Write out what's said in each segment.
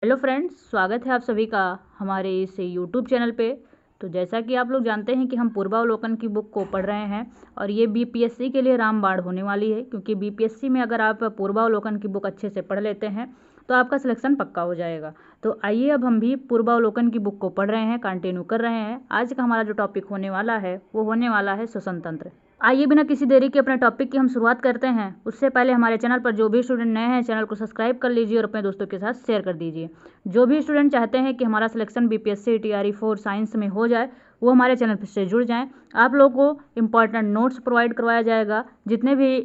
Hello friends, स्वागत है आप सभी का हमारे इस यूट्यूब चैनल पे। तो जैसा कि आप लोग जानते हैं कि हम पूर्वावलोकन की बुक को पढ़ रहे हैं और ये बीपीएससी के लिए रामबाण होने वाली है, क्योंकि बीपीएससी में अगर आप पूर्वावलोकन की बुक अच्छे से पढ़ लेते हैं तो आपका सिलेक्शन पक्का हो जाएगा। तो आइए अब हम भी पूर्वावलोकन की बुक को पढ़ रहे हैं, कंटिन्यू कर रहे हैं। आज का हमारा जो टॉपिक होने वाला है वो होने वाला है श्वसन तंत्र। आइए बिना किसी देरी के अपने टॉपिक की हम शुरुआत करते हैं। उससे पहले हमारे चैनल पर जो भी स्टूडेंट नए हैं चैनल को सब्सक्राइब कर लीजिए और अपने दोस्तों के साथ शेयर कर दीजिए। जो भी स्टूडेंट चाहते हैं कि हमारा सिलेक्शन बीपीएससी टीआरई 4 साइंस में हो जाए वो हमारे चैनल से जुड़ जाएं। आप लोगों को इंपॉर्टेंट नोट्स प्रोवाइड करवाया जाएगा, जितने भी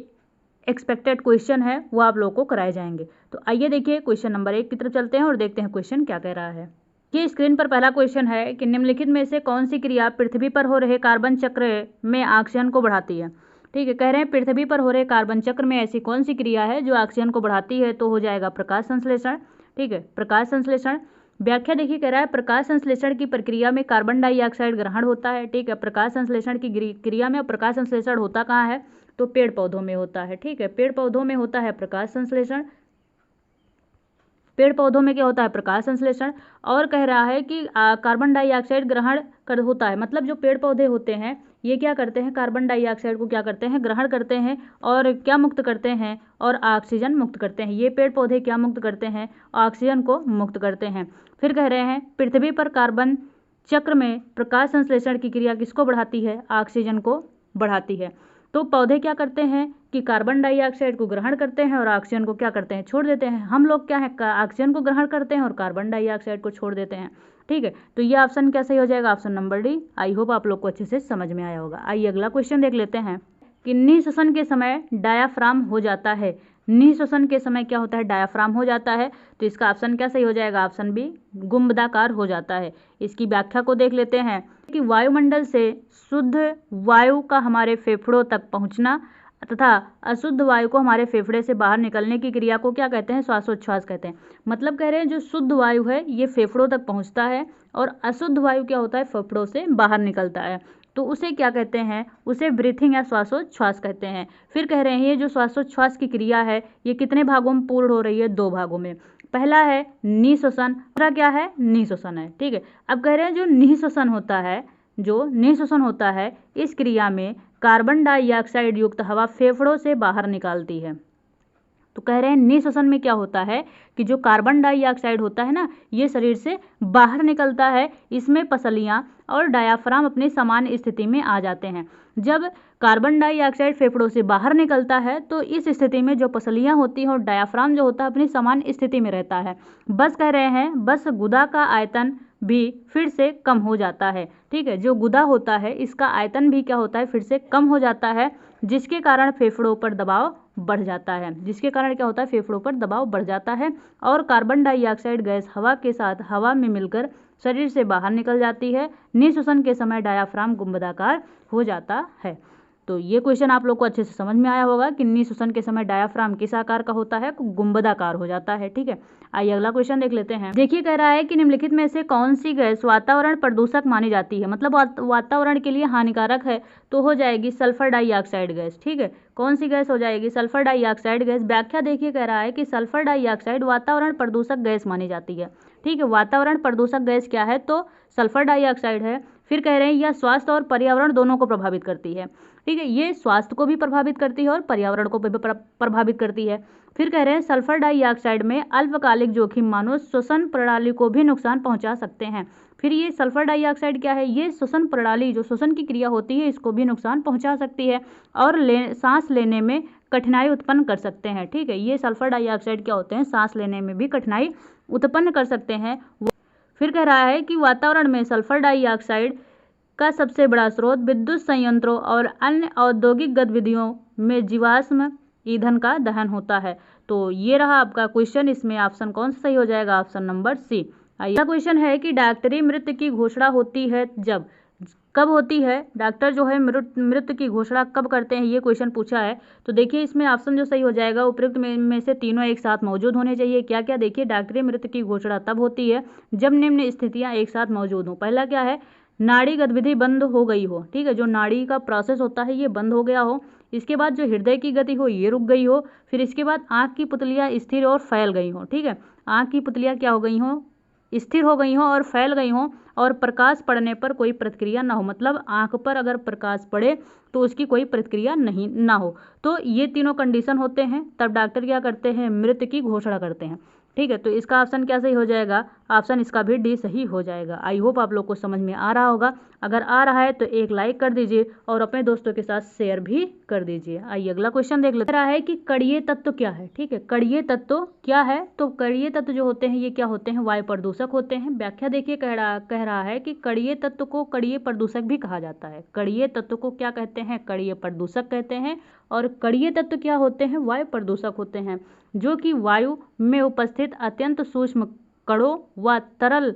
एक्सपेक्टेड क्वेश्चन है वो आप लोगों को कराए जाएंगे। तो आइए देखिए क्वेश्चन नंबर 1 की तरफ चलते हैं और देखते हैं क्वेश्चन क्या कह रहा है। ये स्क्रीन पर पहला क्वेश्चन है कि निम्नलिखित में से कौन सी क्रिया पृथ्वी पर हो रहे कार्बन चक्र में ऑक्सीजन को बढ़ाती है। ठीक है, कह रहे हैं पृथ्वी पर हो रहे कार्बन चक्र में ऐसी कौन सी क्रिया है जो ऑक्सीजन को बढ़ाती है। तो हो जाएगा प्रकाश संश्लेषण। ठीक है, प्रकाश संश्लेषण। व्याख्या देखिए, कह रहा है प्रकाश संश्लेषण की प्रक्रिया में कार्बन डाइऑक्साइड ग्रहण होता है। ठीक है, प्रकाश संश्लेषण की क्रिया में प्रकाश संश्लेषण होता कहाँ है, तो पेड़ पौधों में होता है। ठीक है, पेड़ पौधों में होता है प्रकाश संश्लेषण। पेड़ पौधों में क्या होता है, प्रकाश संश्लेषण। और कह रहा है कि कार्बन डाइऑक्साइड ग्रहण कर होता है, मतलब जो पेड़ पौधे होते हैं ये क्या करते हैं, कार्बन डाइऑक्साइड को क्या करते हैं, ग्रहण करते हैं और क्या मुक्त करते हैं, और ऑक्सीजन मुक्त करते हैं। ये पेड़ पौधे क्या मुक्त करते हैं, ऑक्सीजन को मुक्त करते हैं। फिर कह रहे हैं पृथ्वी पर कार्बन चक्र में प्रकाश संश्लेषण की क्रिया किसको बढ़ाती है, ऑक्सीजन को बढ़ाती है। तो पौधे क्या करते हैं कि कार्बन डाइऑक्साइड को ग्रहण करते हैं और ऑक्सीजन को क्या करते हैं, छोड़ देते हैं। हम लोग क्या है, ऑक्सीजन को ग्रहण करते हैं और कार्बन डाइऑक्साइड को छोड़ देते हैं। ठीक है, तो ये ऑप्शन क्या सही हो जाएगा, option number D. I hope आप लोग को अच्छे से समझ में आया होगा। आइए अगला क्वेश्चन देख लेते हैं कि निःश्वसन के समय डायाफ्राम हो जाता है। निःश्वसन के समय क्या होता है, डायाफ्राम हो जाता है। तो इसका ऑप्शन क्या सही हो जाएगा, ऑप्शन बी, गुंबदाकार हो जाता है। इसकी व्याख्या को देख लेते हैं कि वायुमंडल से शुद्ध वायु का हमारे फेफड़ों तक पहुंचना तथा अशुद्ध वायु को हमारे फेफड़े से बाहर निकलने की क्रिया को क्या कहते हैं, श्वासोच्छ्वास कहते हैं। मतलब कह रहे हैं जो शुद्ध वायु है ये फेफड़ों तक पहुंचता है और अशुद्ध वायु क्या होता है, फेफड़ों से बाहर निकलता है। तो उसे क्या कहते हैं, उसे ब्रीथिंग या श्वासोच्छ्वास कहते हैं। फिर कह रहे हैं ये जो श्वासोच्छ्वास की क्रिया है ये कितने भागों में पूर्ण हो रही है, 2 भागों में। पहला है निःश्वसन, दूसरा क्या है, निःश्वसन है। ठीक है, अब कह रहे हैं जो निःश्वसन होता है, जो निःश्वसन होता है इस क्रिया में कार्बन डाइऑक्साइड युक्त हवा फेफड़ों से बाहर निकालती है। तो कह रहे हैं निःश्वसन में क्या होता है कि जो कार्बन डाइऑक्साइड होता है ना ये शरीर से बाहर निकलता है। इसमें पसलियां और डायाफ्राम अपनी समान स्थिति में आ जाते हैं। जब कार्बन डाइऑक्साइड फेफड़ों से बाहर निकलता है तो इस स्थिति में जो पसलियां होती हैं और डायाफ्राम जो होता है अपनी समान स्थिति में रहता है। बस कह रहे हैं बस गुदा का आयतन भी फिर से कम हो जाता है। ठीक है, जो गुदा होता है इसका आयतन भी क्या होता है, फिर से कम हो जाता है, जिसके कारण फेफड़ों पर दबाव बढ़ जाता है। जिसके कारण क्या होता है, फेफड़ों पर दबाव बढ़ जाता है और कार्बन डाइऑक्साइड गैस हवा के साथ हवा में मिलकर शरीर से बाहर निकल जाती है। निःश्वसन के समय डायाफ्राम गुंबदाकार हो जाता है। तो ये क्वेश्चन आप लोग को अच्छे से समझ में आया होगा कि निःश्वसन के समय डायाफ्राम किस आकार का होता है, गुंबदाकार हो जाता है। ठीक है, आइए अगला क्वेश्चन देख लेते हैं। देखिए कह रहा है कि निम्नलिखित में से कौन सी गैस वातावरण प्रदूषक मानी जाती है, मतलब वातावरण के लिए हानिकारक है। तो हो जाएगी सल्फर डाइऑक्साइड गैस। ठीक है, कौन सी गैस हो जाएगी, सल्फर डाइऑक्साइड गैस। व्याख्या देखिए, कह रहा है कि सल्फर डाइऑक्साइड वातावरण प्रदूषक गैस मानी जाती है। ठीक है, वातावरण प्रदूषक गैस क्या है, तो सल्फर डाइऑक्साइड है। फिर कह रहे हैं यह स्वास्थ्य और पर्यावरण दोनों को प्रभावित करती है। ठीक है, ये स्वास्थ्य को भी प्रभावित करती है और पर्यावरण को भी प्रभावित करती है। फिर कह रहे हैं सल्फर डाइऑक्साइड में अल्पकालिक जोखिम मानो श्वसन प्रणाली को भी नुकसान पहुंचा सकते हैं। फिर ये सल्फर डाइऑक्साइड क्या है, ये श्वसन प्रणाली जो श्वसन की क्रिया होती है इसको भी नुकसान पहुंचा सकती है और सांस लेने में कठिनाई उत्पन्न कर सकते हैं। ठीक है, ये सल्फर डाइऑक्साइड क्या होते हैं, सांस लेने में भी कठिनाई उत्पन्न कर सकते हैं। फिर कह रहा है कि वातावरण में सल्फर डाइऑक्साइड का सबसे बड़ा स्रोत विद्युत संयंत्रों और अन्य औद्योगिक गतिविधियों में जीवाश्म ईंधन का दहन होता है। तो ये रहा आपका क्वेश्चन, इसमें ऑप्शन कौन सा सही हो जाएगा, ऑप्शन नंबर सी। अगला क्वेश्चन है कि डॉक्टरी मृत्यु की घोषणा होती है जब, कब होती है, डॉक्टर जो है मृत्यु की घोषणा कब करते हैं, ये क्वेश्चन पूछा है। तो देखिए इसमें ऑप्शन जो सही हो जाएगा उपयुक्त में से तीनों एक साथ मौजूद होने चाहिए। क्या क्या, देखिए डॉक्टरी मृत्यु की घोषणा तब होती है जब निम्न स्थितियां एक साथ मौजूद हों। पहला क्या है, नाड़ी गतिविधि बंद हो गई हो। ठीक है, जो नाड़ी का प्रोसेस होता है ये बंद हो गया हो। इसके बाद जो हृदय की गति हो ये रुक गई हो, फिर इसके बाद आँख की पुतलियाँ स्थिर और फैल गई हों, ठीक है, आँख की पुतलियाँ क्या हो गई हों, स्थिर हो गई हों और फैल गई हों, और प्रकाश पड़ने पर कोई प्रतिक्रिया ना हो, मतलब आँख पर अगर प्रकाश पड़े तो उसकी कोई प्रतिक्रिया नहीं ना हो। तो ये तीनों कंडीशन होते हैं, तब डॉक्टर क्या करते हैं, मृत की घोषणा करते हैं, ठीक है। तो इसका ऑप्शन क्या सही हो जाएगा, ऑप्शन इसका भी डी सही हो जाएगा। आई होप आप लोग को समझ में आ रहा होगा। अगर आ रहा है तो एक लाइक कर दीजिए और अपने दोस्तों के साथ शेयर भी कर दीजिए। आइए अगला क्वेश्चन देख लेते हैं। रहा है कि कणीय तत्व क्या है, ठीक है, कणीय तत्व क्या है। तो कणीय तत्व जो होते हैं ये क्या होते हैं, वायु प्रदूषक होते हैं। व्याख्या देखिए, कह रहा है कि कणीय तत्व को कणीय प्रदूषक भी कहा जाता है। कणीय तत्व को क्या कहते हैं, कणीय प्रदूषक कहते हैं। और कणीय तत्व क्या होते हैं, वायु प्रदूषक होते हैं, जो कि वायु में उपस्थित अत्यंत सूक्ष्म कणों व तरल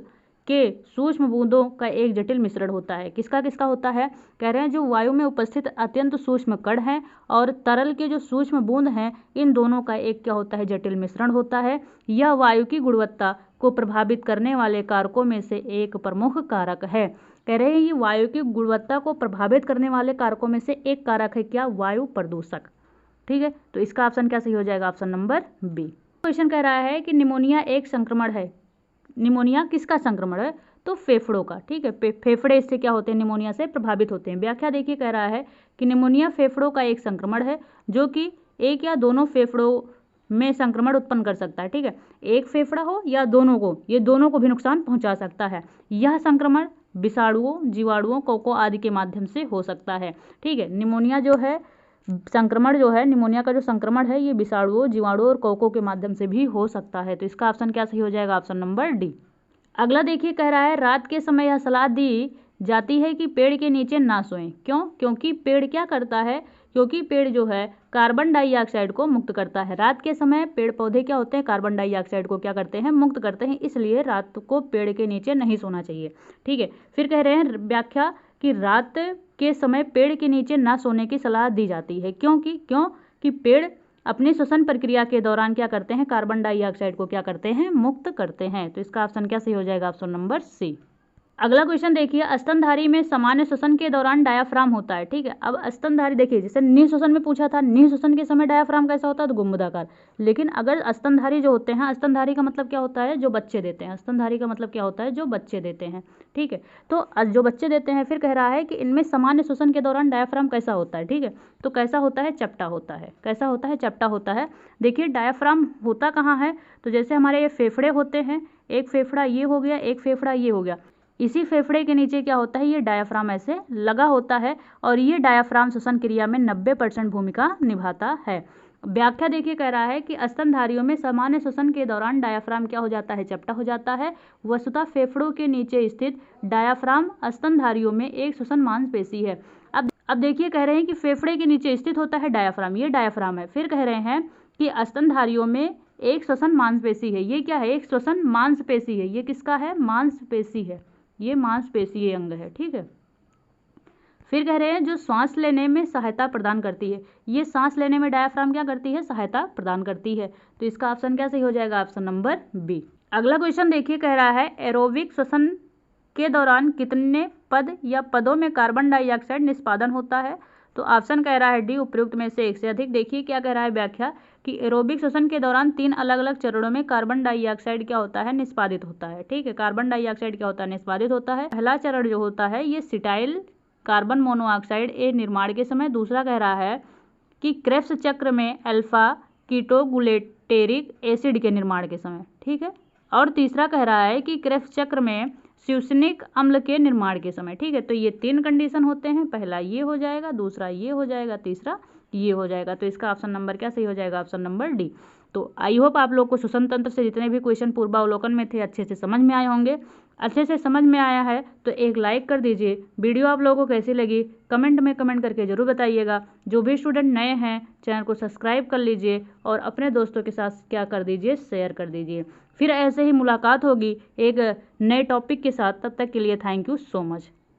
के सूक्ष्म बूंदों का एक जटिल मिश्रण होता है। किसका किसका होता है, कह रहे हैं जो वायु में उपस्थित अत्यंत सूक्ष्म कण हैं और तरल के जो सूक्ष्म बूंद हैं, इन दोनों का एक क्या होता है, जटिल मिश्रण होता है। यह वायु की गुणवत्ता को प्रभावित करने वाले कारकों में से एक प्रमुख कारक है। कह रहे हैं ये वायु की गुणवत्ता को प्रभावित करने वाले कारकों में से एक कारक है क्या, वायु प्रदूषक, ठीक है। तो इसका ऑप्शन क्या सही हो जाएगा, ऑप्शन नंबर बी। क्वेश्चन कह रहा है कि निमोनिया एक संक्रमण है। निमोनिया किसका संक्रमण है, तो फेफड़ों का, ठीक है। फेफड़े इससे क्या होते हैं, निमोनिया से प्रभावित होते हैं। व्याख्या देखिए, कह रहा है कि निमोनिया फेफड़ों का एक संक्रमण है जो कि एक या दोनों फेफड़ों में संक्रमण उत्पन्न कर सकता है, ठीक है। एक फेफड़ा हो या दोनों को, ये दोनों को भी नुकसान पहुंचा सकता है। यह संक्रमण विषाणुओं, जीवाणुओं, कोको आदि के माध्यम से हो सकता है, ठीक है। निमोनिया जो है संक्रमण जो है, निमोनिया का जो संक्रमण है ये विषाणुओं, जीवाणुओं और कोको के माध्यम से भी हो सकता है। तो इसका ऑप्शन क्या सही हो जाएगा, ऑप्शन नंबर डी। अगला देखिए, कह रहा है रात के समय यह सलाह दी जाती है कि पेड़ के नीचे ना सोएं। क्यों, क्योंकि पेड़ क्या करता है, क्योंकि पेड़ जो है कार्बन डाइऑक्साइड को मुक्त करता है। रात के समय पेड़ पौधे क्या होते हैं, कार्बन डाइऑक्साइड को क्या करते हैं, मुक्त करते हैं, इसलिए रात को पेड़ के नीचे नहीं सोना चाहिए, ठीक है। फिर कह रहे हैं व्याख्या कि रात के समय पेड़ के नीचे ना सोने की सलाह दी जाती है। क्योंकि पेड़ अपनी श्वसन प्रक्रिया के दौरान क्या करते हैं, कार्बन डाइऑक्साइड को क्या करते हैं, मुक्त करते हैं। तो इसका ऑप्शन क्या सही हो जाएगा, ऑप्शन नंबर सी। अगला क्वेश्चन देखिए, स्तनधारी में सामान्य श्वसन के दौरान डायाफ्राम होता है, ठीक है। अब स्तनधारी देखिए, जैसे निःश्वसन में पूछा था, निःश्वसन के समय डायाफ्राम कैसा होता है, तो गुंबदाकार। लेकिन अगर स्तनधारी जो होते हैं, स्तनधारी का मतलब क्या होता है, जो बच्चे देते हैं। स्तनधारी का मतलब क्या होता है, जो बच्चे देते हैं, ठीक है। तो जो बच्चे देते हैं, फिर कह रहा है कि इनमें सामान्य श्वसन के दौरान डायाफ्राम कैसा होता है, ठीक है। तो कैसा होता है, चपटा होता है। कैसा होता है, चपटा होता है। देखिए डायाफ्राम होता कहाँ है, तो जैसे हमारे ये फेफड़े होते हैं, एक फेफड़ा ये हो गया, एक फेफड़ा ये हो गया, इसी फेफड़े के नीचे क्या होता है, ये डायाफ्राम ऐसे लगा होता है और ये डायाफ्राम श्वसन क्रिया में 90% भूमिका निभाता है। व्याख्या देखिए, कह रहा है कि स्तनधारियों में सामान्य श्वसन के दौरान डायाफ्राम क्या हो जाता है, चपटा हो जाता है। वस्तुतः फेफड़ों के नीचे स्थित डायाफ्राम स्तनधारियों में एक श्वसन मांसपेशी है। अब देखिए, कह रहे हैं कि फेफड़े के नीचे स्थित होता है डायाफ्राम, ये डायाफ्राम है। फिर कह रहे हैं कि स्तनधारियों में एक श्वसन मांसपेशी है। ये क्या है, एक श्वसन मांसपेशी है। ये किसका है, मांसपेशी है, ये मांसपेशीय अंग है, ठीक है। फिर कह रहे हैं जो सांस लेने में सहायता प्रदान करती है। ये सांस लेने में डायाफ्राम क्या करती है, सहायता प्रदान करती है। तो इसका ऑप्शन क्या सही हो जाएगा, ऑप्शन नंबर बी। अगला क्वेश्चन देखिए, कह रहा है एरोबिक श्वसन के दौरान कितने पद या पदों में कार्बन डाइऑक्साइड निष्पादन होता है। तो ऑप्शन कह रहा है डी, उपयुक्त में से एक से अधिक। देखिए क्या कह रहा है व्याख्या कि एरोबिक श्वसन के दौरान 3 अलग अलग चरणों में कार्बन डाइऑक्साइड क्या होता है, निष्पादित होता है, ठीक है। कार्बन डाइऑक्साइड क्या होता है, निष्पादित होता है। पहला चरण जो होता है ये सिटाइल कार्बन मोनोऑक्साइड ए निर्माण के समय। दूसरा कह रहा है कि क्रेब्स चक्र में अल्फा कीटोगुलेटेरिक एसिड के निर्माण के समय, ठीक है। और तीसरा कह रहा है कि क्रेब्स चक्र में स्यूसिनिक अम्ल के निर्माण के समय, ठीक है। तो ये 3 कंडीशन होते हैं, पहला ये हो जाएगा, दूसरा ये हो जाएगा, तीसरा ये हो जाएगा। तो इसका ऑप्शन नंबर क्या सही हो जाएगा, ऑप्शन नंबर डी। तो आई होप आप लोग को श्वसन तंत्र से जितने भी क्वेश्चन पूर्वावलोकन में थे अच्छे से समझ में आए होंगे। अच्छे से समझ में आया है तो एक लाइक कर दीजिए। वीडियो आप लोगों को कैसी लगी कमेंट में कमेंट करके जरूर बताइएगा। जो भी स्टूडेंट नए हैं चैनल को सब्सक्राइब कर लीजिए और अपने दोस्तों के साथ क्या कर दीजिए, शेयर कर दीजिए। फिर ऐसे ही मुलाकात होगी एक नए टॉपिक के साथ। तब तक के लिए थैंक यू सो मच।